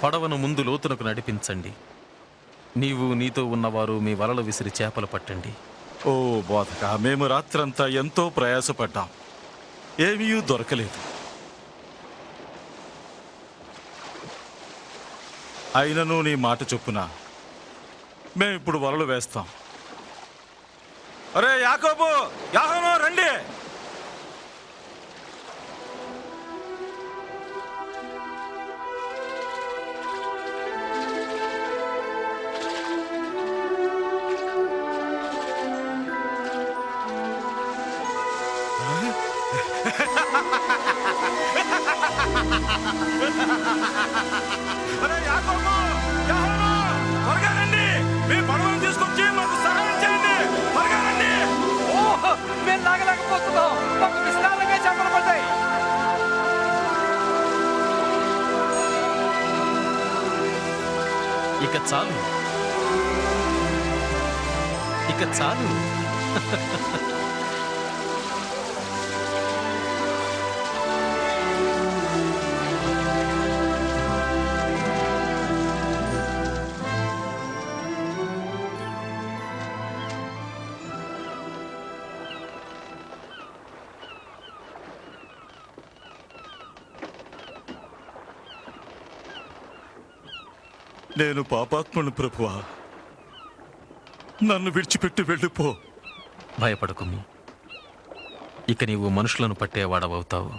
పడవను ముందు లోతునకు నడిపించండి. నీవు నీతో ఉన్నవారు మీ వలలు విసిరి చేపలు పట్టండి. ఓ బోధక, మేము రాత్రంతా ఎంతో ప్రయాసపడ్డాం, ఏమీ దొరకలేదు. అయినను నీ మాట చొప్పున మేమిప్పుడు వలలు వేస్తాం. అరే యాకోబు, యాహోను, రండి. అరే యాకోబు, యాహోను, త్వరగా రండి. మీ పడవను తీసుకొచ్చి మాకు సహాయం చేయండి. త్వరగా రండి. ఓహో, మేము లాగలేకపోతున్నాం. మాకు విస్తారంగా చేపలు పడ్డాయి. ఇక చాలు, ఇక చాలు. నేను పాపాత్ముని ప్రభువా, నన్ను విడిచిపెట్టి వెళ్ళిపో. భయపడకుమి, ఇక నీవు మనుషులను పట్టేవాడవవుతావు.